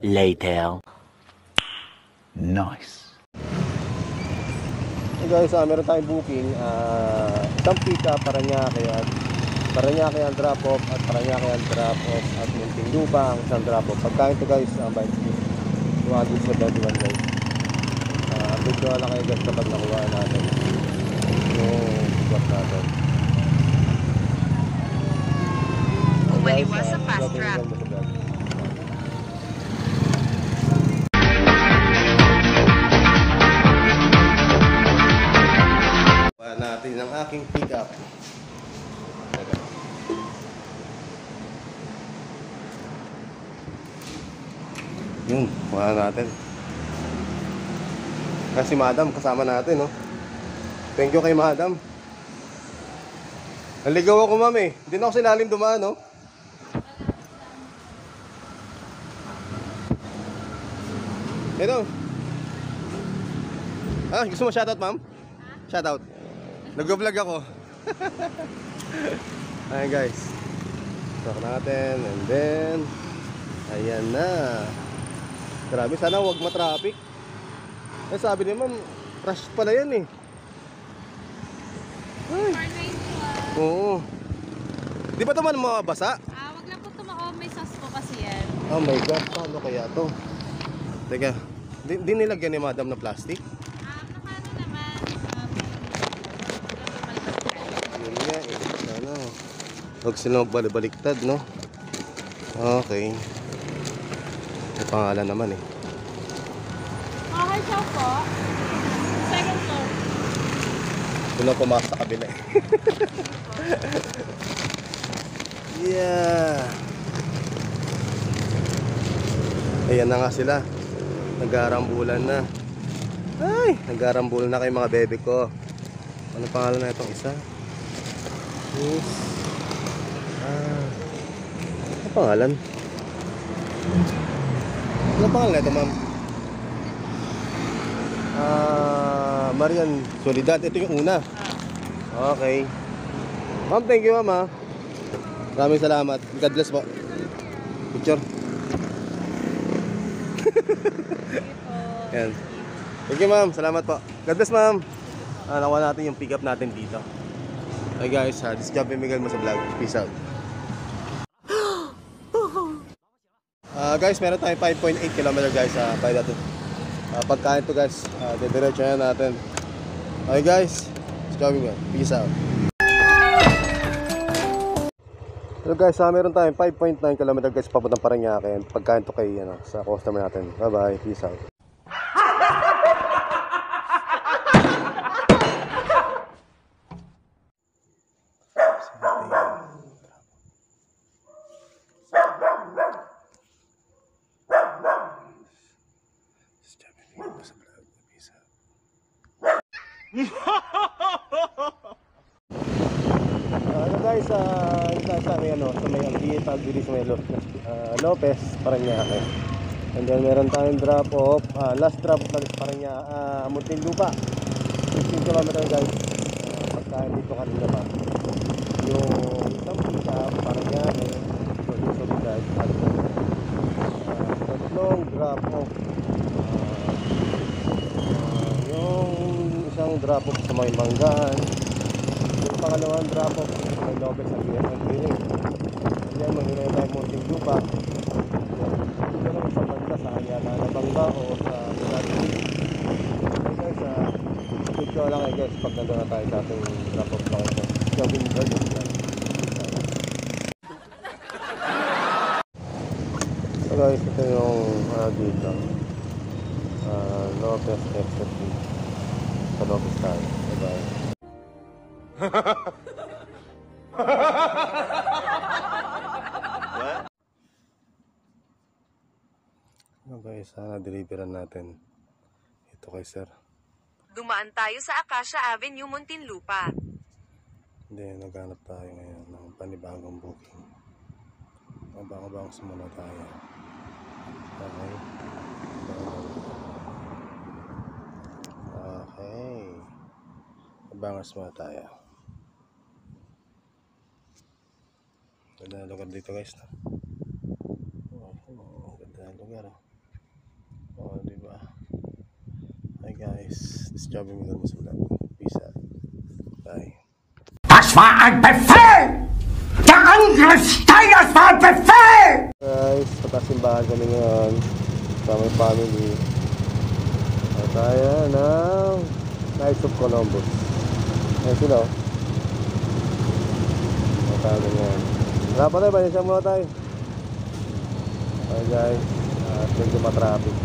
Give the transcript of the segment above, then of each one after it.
Later. Nice. So guys, meron tayong booking. Isang pick-up, Parañaque ang drop-off at Parañaque ang drop-off at Muntinlupa ang isang drop-off. Pagkain ito guys, by 271 guys. Update ko lang kayo guys kapag nakuha natin yung pick-up natin. Umaliwa sa fast track. Natin ang aking pick-up. Yun, kuha natin. Kasi madam kasama natin, no? Thank you kay madam. Naligaw ako, ma'am, eh. Hindi na ako silalim dumaan, no? Ito. Gusto mo shoutout, ma'am? Shoutout. Nag-vlog ako. Ayan guys. Talk natin and then ayan na. Grabe, sana wag ma-traffic. Sabi ni ma'am, rush pala yan eh. Ay. Oo. Di ba ito man mabasa? Wag lang po tumako, may sauce po kasi yan. Oh my god, paano kaya to? Teka, di nilagyan ni madam na plastic? Huwag sila magbaliktad, no? Okay. May pangalan naman eh. Okay, siya po. Second floor. Ito na pumasok sa kabila eh. Yeah. Ayan na nga sila. Nag-aarambulan na. Ay, nag-aarambulan na kayo mga bebe ko. Ano pangalan na itong isa? Yes. Ano pangalan? Ano pangalan ito, ma'am? Marian Solidad. Ito yung una. Okay. Ma'am, thank you, ma'am. Maraming salamat. God bless po. Picture. Yan. Thank you, ma'am. Salamat po. God bless, ma'am. Nakuha natin yung pick up natin dito. Hey guys, this is Jumpy Miguel mo sa vlog. Peace out. Guys, meron tayong 5.8 km guys by that. Pagkain to guys, didiretso na natin. Okay guys, it's Jumpy Miguel. Peace out. Hello guys, meron tayong 5.9 km guys papuntang Parañaque. Pagkain to kay sa customer natin. Bye bye, peace out. Guys, sa may Albieta, sa may Lopez, Parañaque. And then meron tayong drop off, last drop off na Parañaque, Muntinlupa. 15 km guys. Pagkain dito kanina pa. Yung isang pisa, Parañaque, Solidad, at tatlong drop off. Yung isang drop off sa may Manggaan. Yung pangalawang drop off sa may Lopez at Piring. And then maghinay tayo Muntinlupa. Ito lang sa banda sa Ayala na Bangga o sa Mirati. Okay guys, picture lang guys pag nandun na tayo sa ating drop off lang ito. Jogging guys. So guys, ito yung dito. Lopez exit sa Lopez tayo. Bye-bye. Okay, sana deliveran natin ito kay sir. Dumaan tayo sa Acacia Avenue, Muntinlupa. Hindi, naghanap tayo ngayon ng panibagong booking. Mabang-abang muna tayo. Okay. Bangers muna tayo. Ganda na lugar dito guys, no? Ganda na lugar, diba? Hi guys, this is Joby Miguel Musulat. Peace out. Bye. Das war ein Befehl! Der Angriff Steiners war ein Befehl! Guys, patasimbahan kami ngayon sa may family. At tayo ng Knights of Columbus. Ayan sila, At tayo ngayon. Wala pa tayo, banisya muna tayo. Okay guys, medyo matraffic.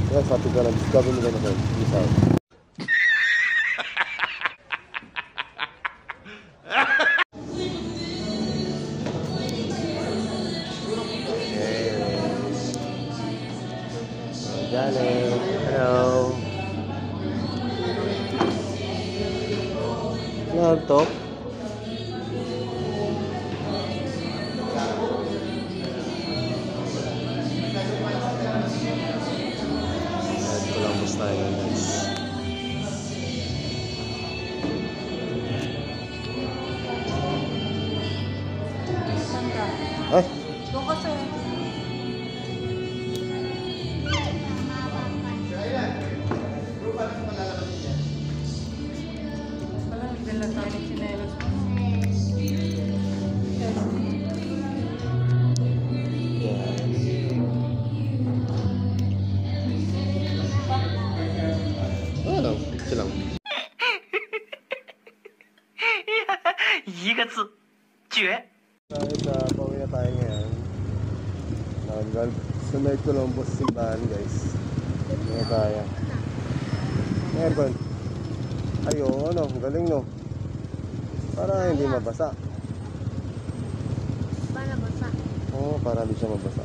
Yes, happy ka na. Discover mo na kayo. Peace out. Janet, hello. Nagtok? Columbus tayo guys. Ay! Doon kasi. Wala, nagdala tayo ng chinelos. Ano? Silang. 一个字，绝。 Guys, pauwi na tayo ngayon. Naggal sa may Columbus simbahan guys. Ngayon tayo. Aircon. Ayo, ano, galing no. Para hindi mabasa. Para basa. Oo, para hindi siya mabasa.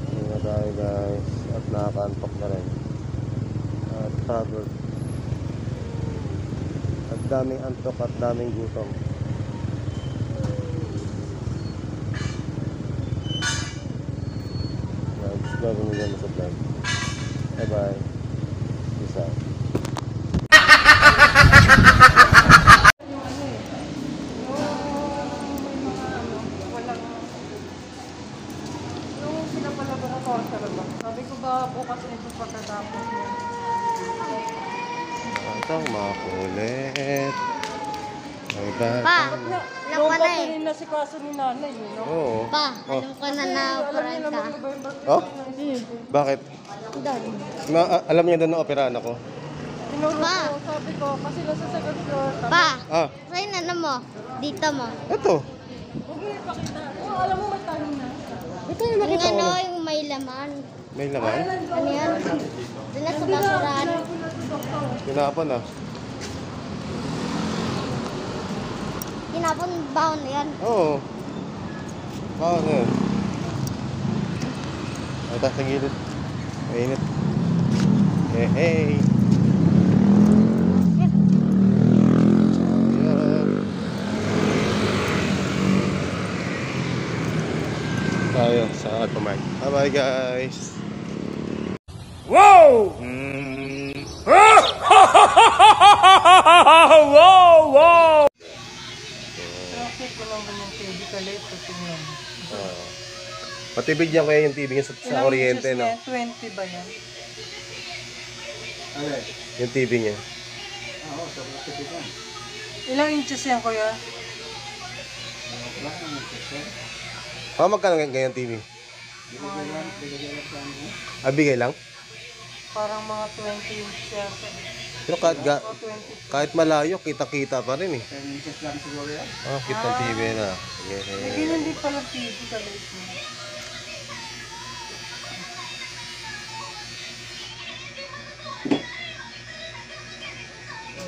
Ngayon na tayo guys. At nakakantok na rin. At pagod. At daming antok at daming gutom. Gagawin nyo na sa vlog. Bye bye. Peace out. Yung pinapalabas ako sa labas. Sabi ko ba bukas nito pagkatapos niya. Ito, makulit. Bye bye. Pa, alam Yung ko na eh. patuloy na si kaso ni nanay, no? Oo. Pa, alam ko na na-operan ka. Oh? Bakit? Alam niya doon na operahan ako. Tinuro Pa. ko, sabi ko, kasi nasa second floor. Pa, Ah, sa'yo na mo. Dito mo. ito. Huwag mo ipakita. Oh, alam mo, may tayo na. Ito yung Yung nakita ko ano, na. yung may laman. May laman? Ano yan? Doon na sa basurahan. Tinapon ah. Tinapon baon na yan. Oo. Baka na yun. Ay, taas ng gilid. Mainit. Hey, hey. Ayan. Tayo sa Automark. Bye-bye guys. Wow! Wow! Wow! Traffic ko lang yung TV ka late. Tingnan. Patibig niya kaya yung TV niya sa Oriente, no? 20 ba yan? Yung TV niya. Ilang inches yan, kuya? Magkano ganyan TV? Mga, Bigay lang? parang mga 20 inches yata. Pero Mga 20. kahit malayo, kita-kita pa rin eh. Kita ng TV na. Hindi hindi pala TV ka late mo.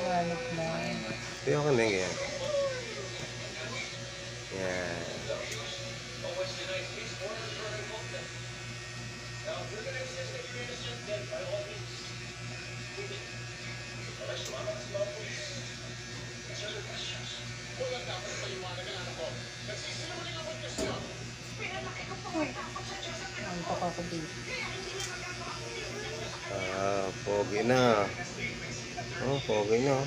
Hayop na. Kaya ka na yan. Yan. Ang pakakabi. Pogi na. Oh, pogi na.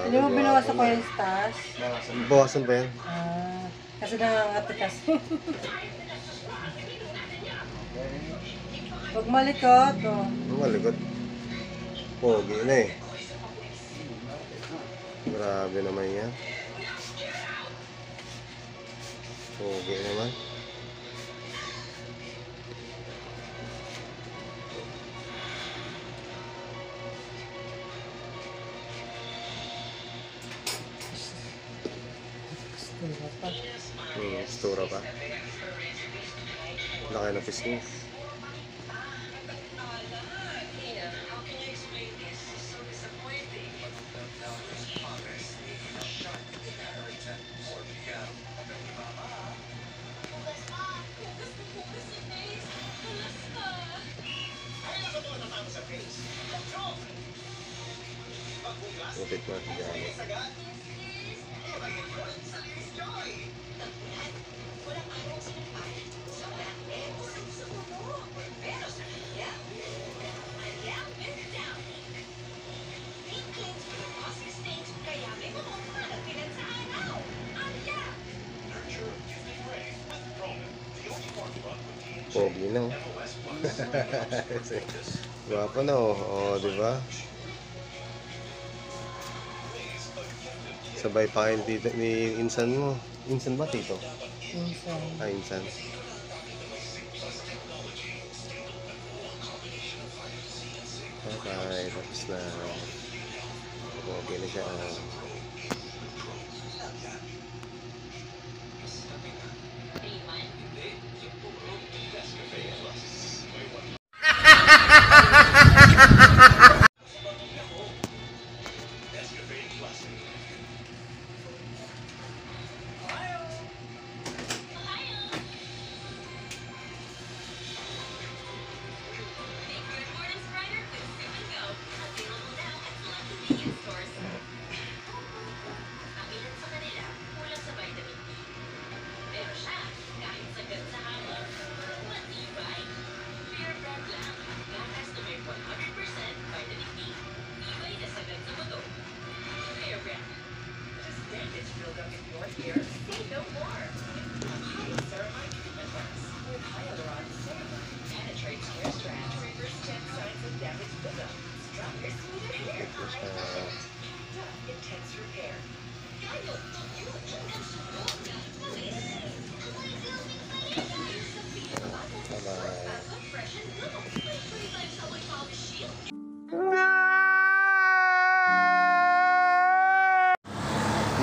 Hindi mo binawas ako yung stars? Bawasan ba yan? Kasi nangangati kasi. Huwag malikot. Oh. Malikot. Pogi na eh. Grabe naman yan. Pogi naman. Stura pa. Laki na pisngi. Upit mo si Jalo. Pogi na oh. Guwapo na oh. Oh, di ba? Sabay pa kayo ni insan mo. Insan ba, tito? Insan. Ah, insan. Okay, tapos na. Okay na siya.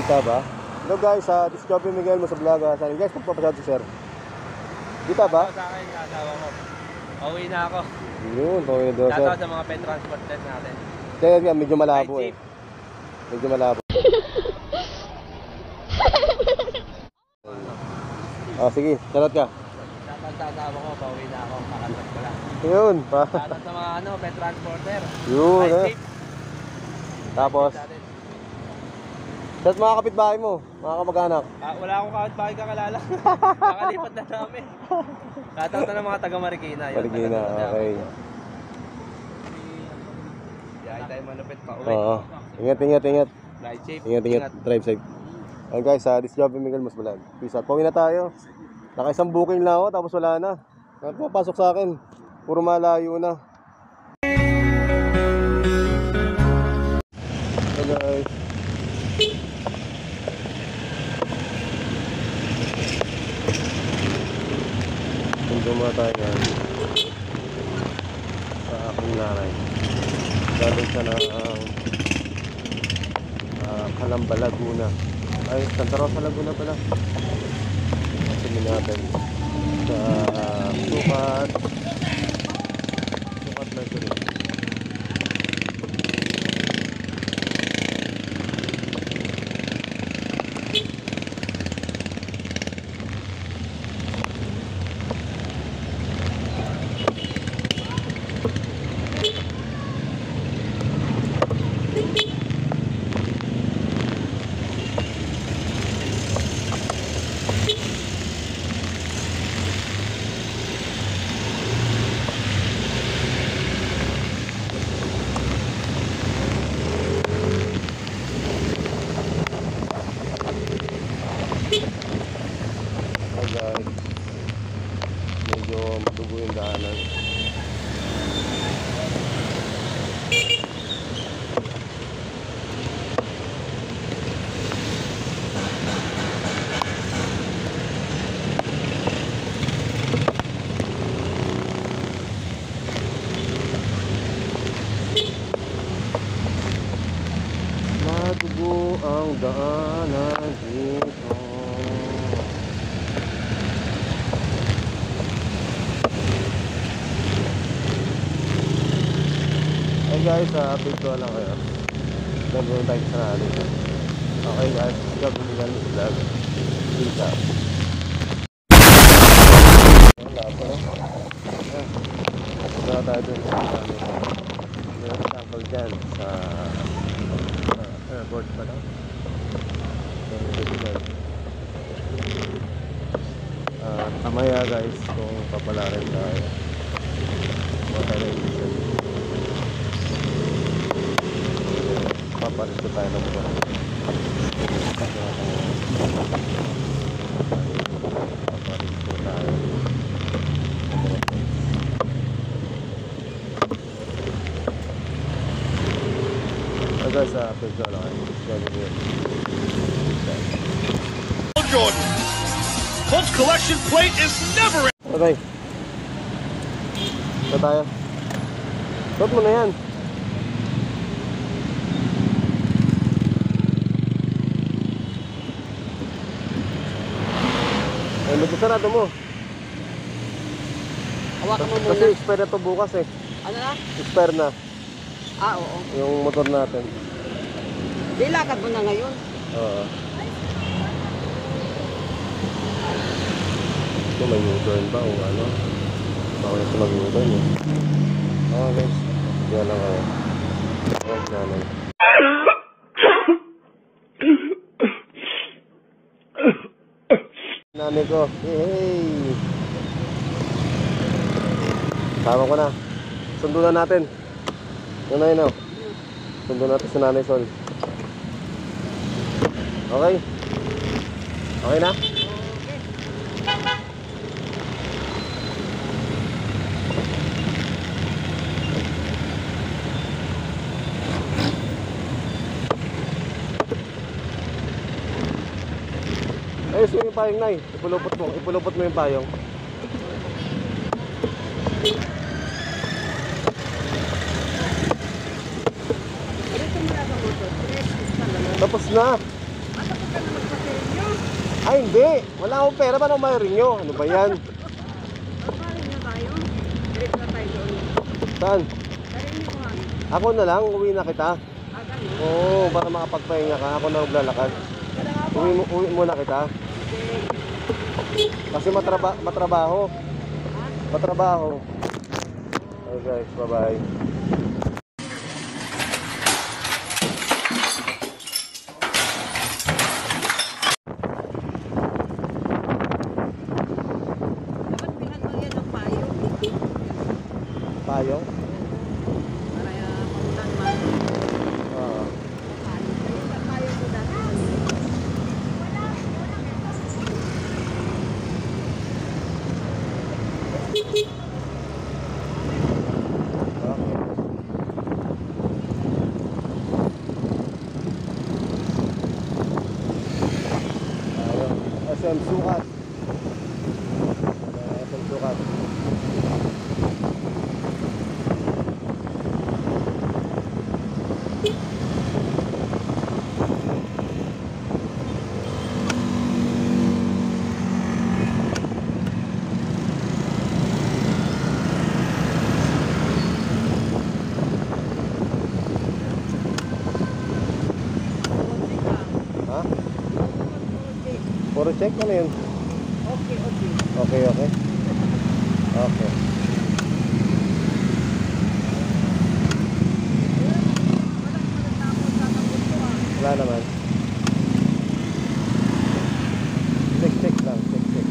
Kita ba? Hello guys, this is Joby Miguel mo sa vlog. Saan guys, magpapasyal si sir. Kita ba? Sa akin, kasawa ko. Pauwi na ako. Yun, pauwi na daw sir. Shoutout sa mga pet transport net natin. Kaya nga, medyo malabo eh. Medyo malabo. Sige, shoutout ka. Shoutout sa asawa ko, pauwi na ako. Kakasap ko lang. Yun, pa. Shoutout sa mga pet transporter. Yun, Ride eh. safe. Tapos, shoutout mga kapitbahay mo, mga kamag-anak. Wala akong kapitbahay kakalala. Nakalipat na namin. Shoutout na ng mga taga Marikina. Marikina, okay. Yahay tayo malupit pa uwi. Oo. Ingat. Ride safe. Ingat. Drive safe. Ayun guys, this is Joby Miguel Musbalag. Peace out. Pauwi na tayo. Naka-isang booking lang ako, tapos wala na. Papasok sa akin. Puro malayo na. Hey guys. Kung tayo yan sa aking laray. Galing siya ng Calamba, Laguna. Ay, Santa Rosa, Laguna pala. Sabihin natin sa Sukat Mercury. Guys, medyo madugo yung daanan. Madugo ang daanan dito. Hey guys, update ko lang kayo. Gagawin tayo sa natin. Okay guys, gagawin lang yung vlog. Peace out. Wala pa na. Wala tayo dun sa meron sample dyan sa airport pa lang. Kamaya guys, kung papalarin tayo. Baka na yung diesel. Paparesto tayo ng mga paparesto tayo. Guys, pwede lang Jordan. Colts collection plate is never. Okay. Ito tayo. Suot mo na yan. Ay, sarado mo. Hawakan mo muna. Kasi expire na ito bukas eh. Ano na? Expire na Oo. yung motor natin. Di lakad mo na ngayon. Oo. Ito may U-turn ba o ano? Bawal ito mag-U-turn eh. Okay guys. Yan lang kayo. Oh, nanay. Nanay ko. Yay! Tama ko na. Sundo na natin. Nanay no. Sundo natin sa Nanay Sol. Okay? Okay na? Ayos mo yung payong, Nay. Ipulupot mo yung payong. Tapos na. Ay, hindi. Wala akong pera. Paano mahiring nyo? Ano ba yan? Saan? Ako na lang. Uwi na kita. Oo, para makapagpahinga ka. Ako na maglalakad. Uwi muna kita. Kasi matrabaho. Okay guys, bye-bye. Payong? SM Sukat. SM Sukat. check. Ano yun? Okay, okay. Okay, okay. Okay. Wala naman. Check, check lang. Check, check.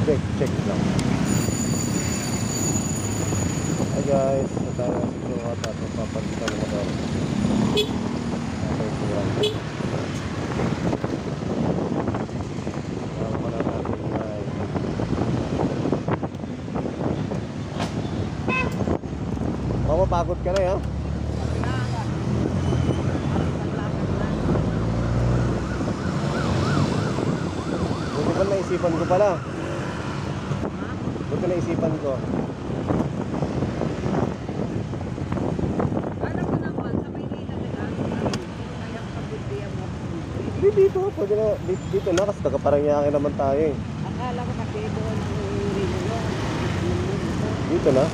Check, check lang. Hi guys, ito tayo sa sukat at papagitan ng motor. Okay, sigurang. Tama na natin guys. Mapapagod ka na ya? Buti ba naisipan ko pala? Buti naisipan ko. Dito, pwede na, dito na kasi taga-Parañaque naman tayo eh. Akala ko kasi doon ang uri nyo. Dito na.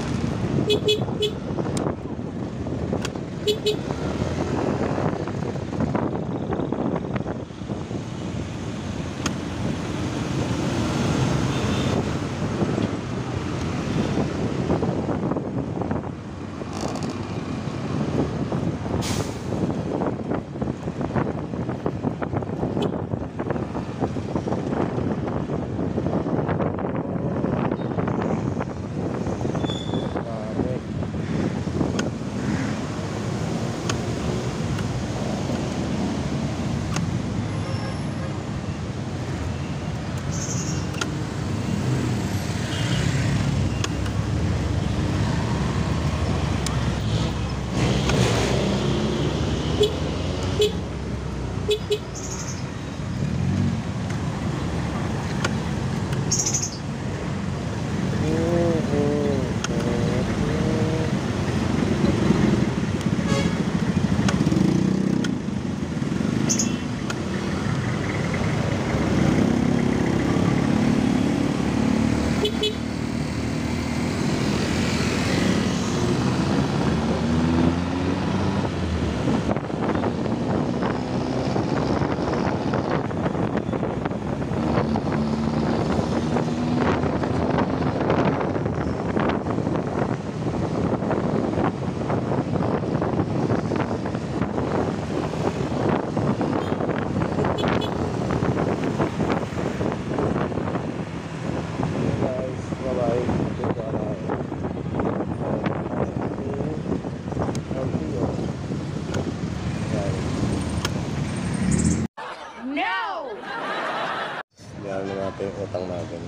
Yung utang natin.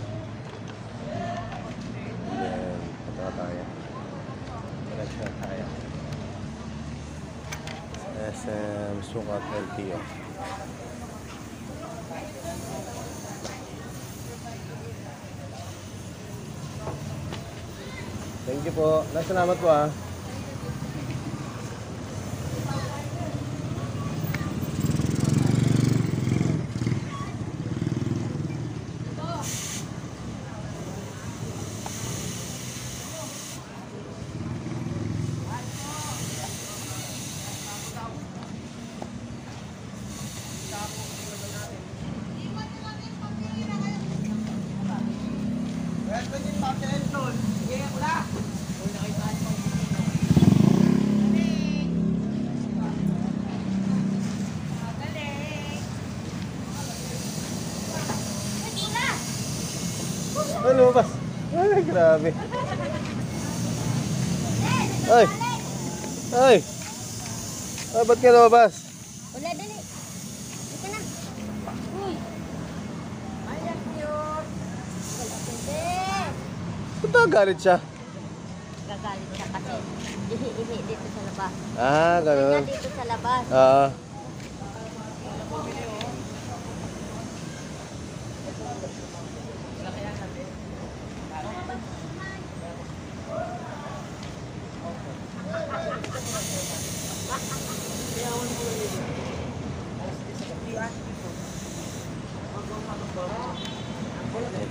Then, ito na tayo. Diretso na tayo. SM Sukat LTO. Thank you po. Salamat po ah. Ay, lumabas. Ay, grabe. Ay. Ay. Ay, ba't ka lumabas? Wala, dali. Dito na. Uy. Ayan yun. Wala, hindi. Ba't nagagalit siya? Gagalit siya kasi ihi-ihi dito sa labas. Ah, ganun. Dito sa labas. Ah.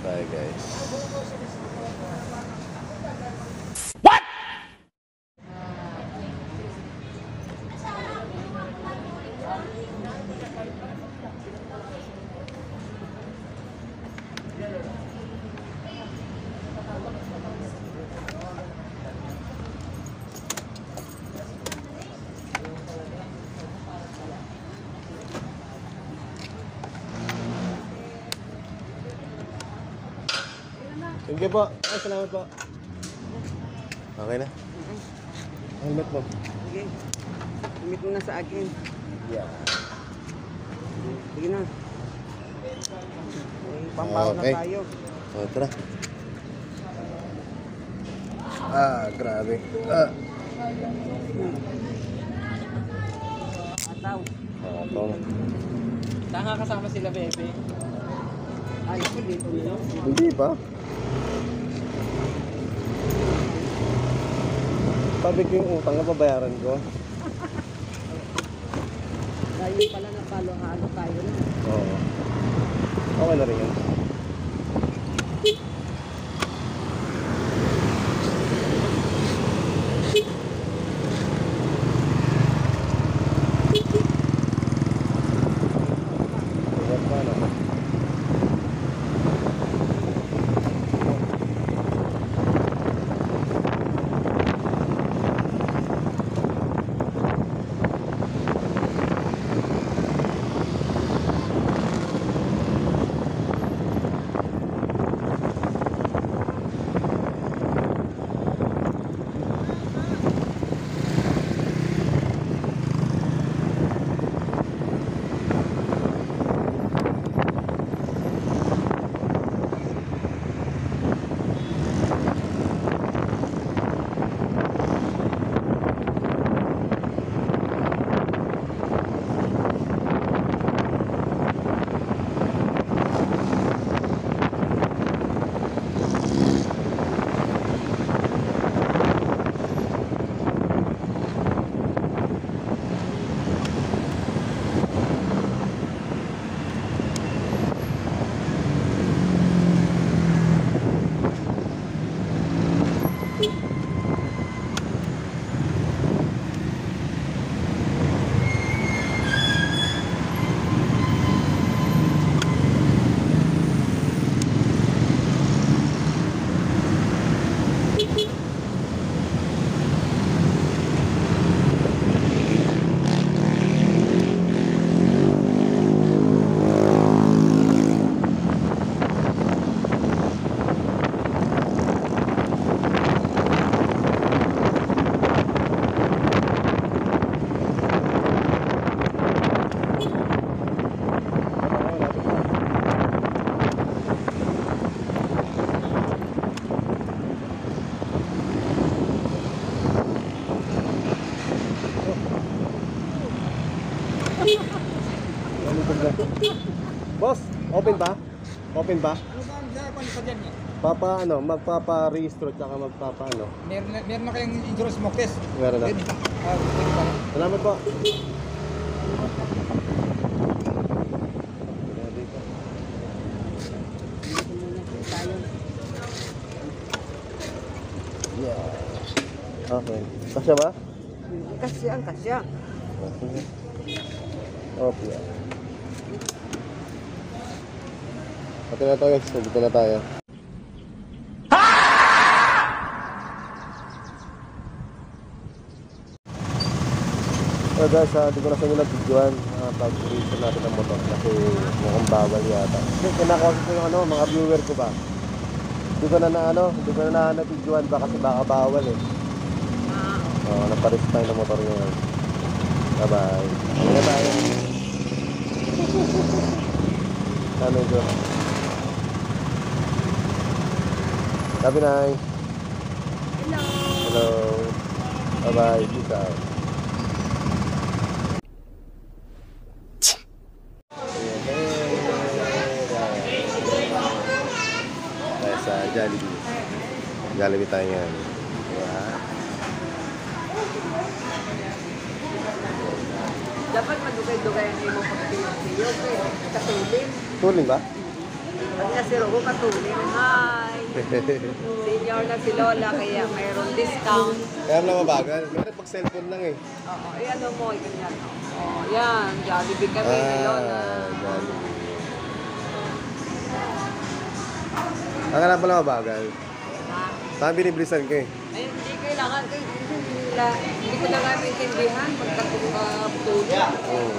Bye guys. Thank you po. Ay, salamat po. Okay na. Helmet mo. Sige. Limit mo na sa akin. Yeah. Sige na. Pambaho na Okay. tayo. O, tara. Ah, grabe. Ah. Ataw. Ah, ito na. Saan nga kasama sila, bebe? Ayos ko dito nila. Hindi pa. Sabi ko yung utang na babayaran ko. Tayo pala na palo-halo tayo na. Oo. Okay na rin yun. Sigat pa naman. Boss, open ba? Open ba? Ano ba ang darapan sa dyan niya? Magpapa-rehistro tsaka magpapa-ano? Meron na kayong insurance smoke test? Meron na. Pwede pa. Salamat po. Yeah. Okay. Kasya ba? Kasya. Okay. Okay. Ito na tayo guys. Dito na tayo. So guys, di ko na sa inyo nag-videoan pag-reason natin ng motor kasi mukhang bawal yata. Kasi kinakausap ko yung mga viewer ko ba. Hindi ko na na-videoan ba kasi baka bawal eh. Naparis tayo ng motor ngayon. Bye-bye. Ano na tayo? Ano ito? Sabi na. Hello. Hello. Bye-bye. Peace out. Sa Jollibee. Jollibee tayo ngayon. Diba? Dapat madugay-dugay ang imo pagpiliyo. Katulin. Tuling ba? Pag nasiro ko katulin. Hi. Senior na si Lola kaya mayroon discount. Kaya lang mabagal. Meron pag cellphone lang eh. Oo. Ano mo, ganyan. Yan. Jollibee kami ni Lola. Jollibee. Ang alam pala mabagal. Ha? Saan binibilisan ko eh? Ay, hindi kailangan. Hindi ko na nga maintindihan pagkatulog. Oo.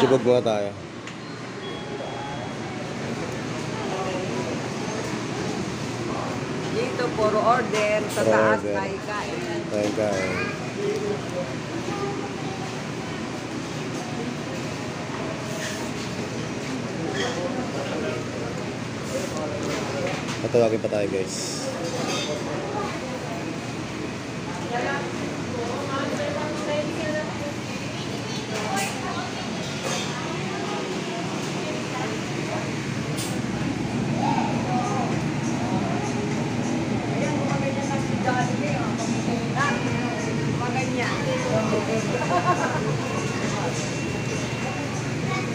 Chibog muna tayo. Dito, puro order. Sa Puro taas, order. kain-kain. Kain. Tatawagin pa tayo guys.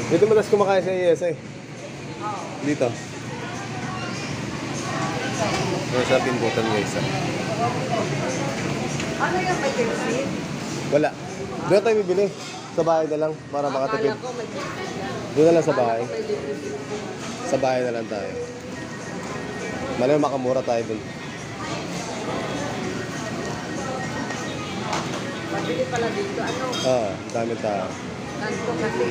Dito madalas kumakain sa ESA. Dito. Yung sa pinbutan guys. Ano yung may tipsin? Wala. Doon tayo bibili. Sa bahay na lang para makatipid. Akala ko may tipsin. Doon na lang sa bahay. May tipsin. Sa bahay na lang tayo. Malamang makamura tayo dun. Mabili pala dito. Ano? Oo, dami tao. Kanto kasi.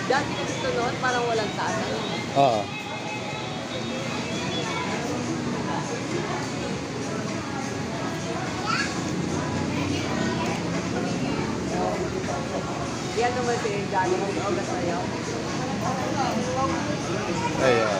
Dati dito noon, parang walang taas. Ano? Oo. Yan naman si Dali mo. Ogas na yun. Ayun.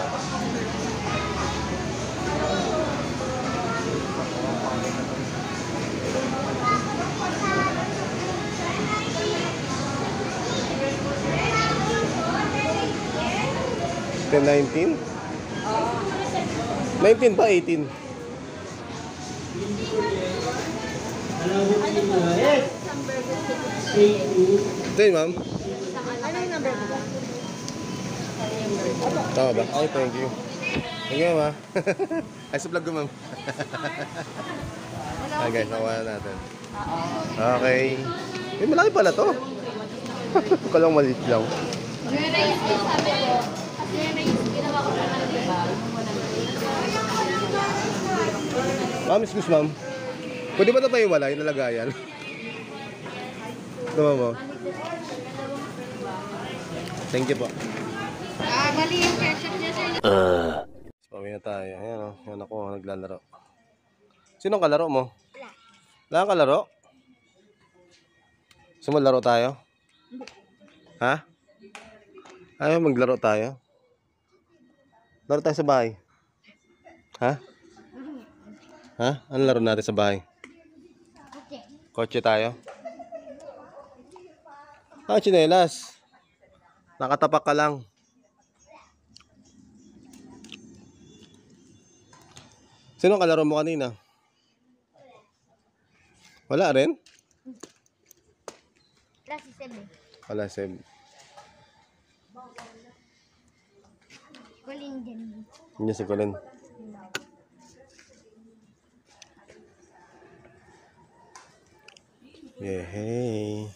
Ten 19? 19 ba 18? Ito yun, ma'am. Ano yung number mo? Tama ba? Ay, thank you. Thank you, ma'am. Ay, sa vlog ko, ma'am. Ay, guys, nakuha natin. Okay. Eh, malaki pala to. Kalang maliit lang. Nire-raise ko sabi ko. Kasi nire-raise ginawa ko naman, di ba? Ma'am, excuse ma'am. Pwede ba ito tayo wala yung nalagayan? Tama mo. Thank you po. Mali yung ketchup niya, sir. Pauwi na tayo. Ayan o. Ayan ako. Naglalaro. Sinong kalaro mo? Wala kang kalaro? Gusto mo laro tayo? Ha? Ayaw maglaro tayo? Laro tayo sa bahay. Ha? Ha? Ano laro natin sa bahay? Kotse tayo? Ah, tsinelas. Nakatapak ka lang. Sino kalaro mo kanina? Wala rin? Plus si Seb. Wala, Seb. Kulin din. Hindi si Colin. Yeah, hey.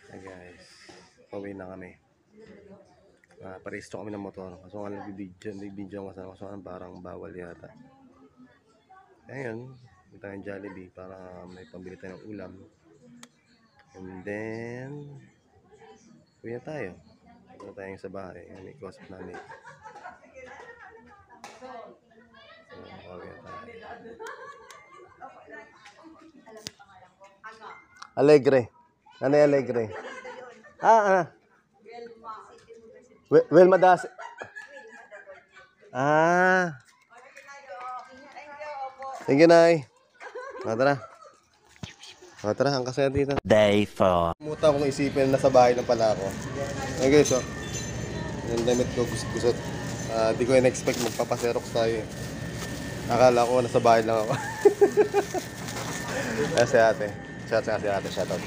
Hey guys, pauwi na kami. Paresto kami ng motor. Kaso nga nag-video ang kasama. Kaso nga parang bawal yata. Ayun, punta tayong Jollibee para may pambili tayo ng ulam. And then uwi na tayo. Punta tayo sa bahay. May kausap namin. Uwi na tayo. Alegre. Ano yung Alegre? Wilma Das. Thank you, Nay. Tara. Tara, ang kasaya dito. Day 4. Muta akong isipin na sa bahay na pala ako. Hey guys, oh. Yung damit ko gusot-gusot. Di ko in-expect magpapaserox tayo. Akala ko nasa bahay lang ako. Kasi ate. Shout out si ate. Shout out.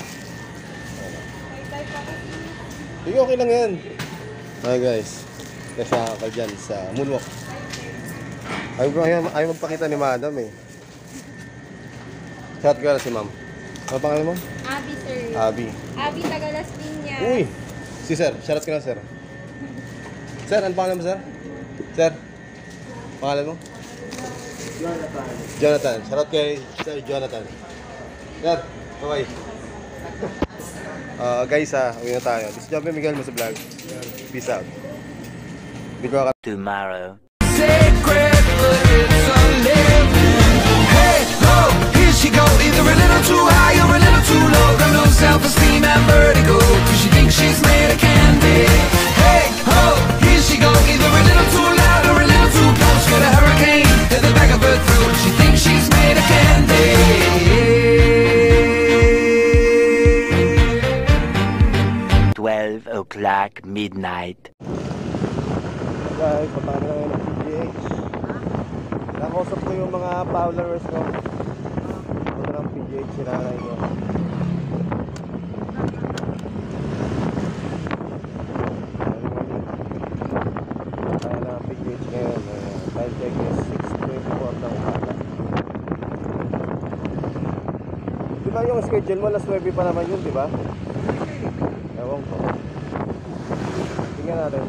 Sige, okay lang yan. Okay guys. Nasa ka dyan sa moonwalk. Ayaw magpakita ni madam eh. Shout ka na si ma'am. Ano pangalan mo? Abby, sir. Abby. Abby, taga Las Piñas. Uy! Si sir. Shout ka na sir. Sir, ano pangalan mo sir? Sir? Pangalan mo? Jonathan. Jonathan. Shout kay Sir Jonathan. Sir, okay. Guys uwi na tayo. This is Joby Miguel mo sa vlog. Peace out. Tomorrow. Sacred, but it's a living. Hey, ho, here she go. Either a little too high or a little too low. Got no self-esteem and vertigo, 'cause she thinks she's made of candy. Hey, ho, here she go. Either a little too loud or a little too close. Got a hurricane at the back of her throat. She thinks she's made of candy. 12 o'clock midnight. Guys, papaano na ngayon ng PGH. Nakausap ko yung mga followers ko. Ano ng PGH si nanay ko. Kaya na PGH ngayon. Time check is 6:24 ng umaga. Di ba yung schedule mo, alas 9 pa naman yun, di ba? Ewan ko. Tingnan natin.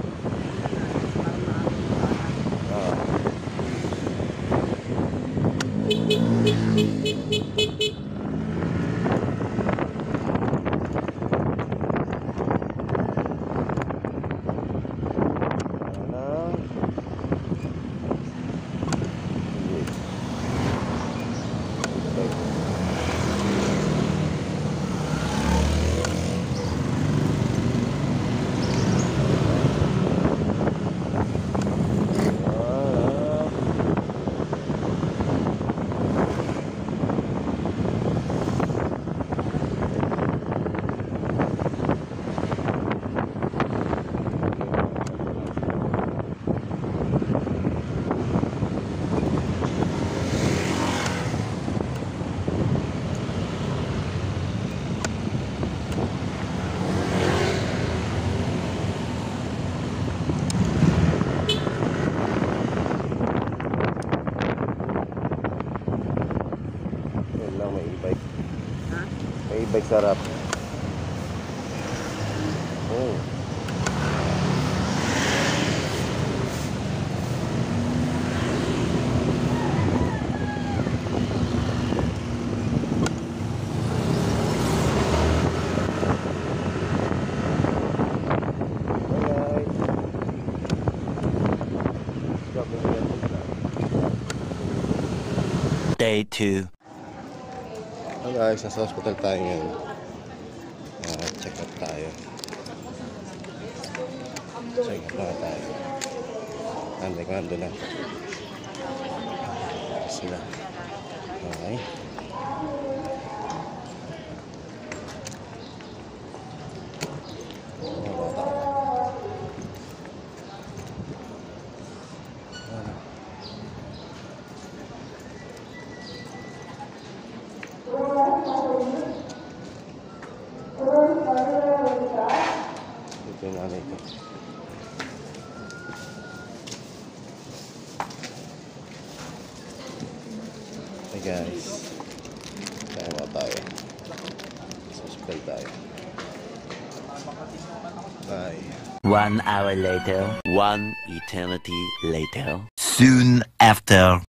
May e-bike sarap. Oh. Day 2. Hey guys, nasa hospital tayo ngayon. Check up tayo. Check up na tayo. Ando na. Sila. Okay. Ito yung nanay ko. Hey guys, kaya ba tayo? Suspend tayo. Bye. 1 hour later. 1 eternity later. Soon after.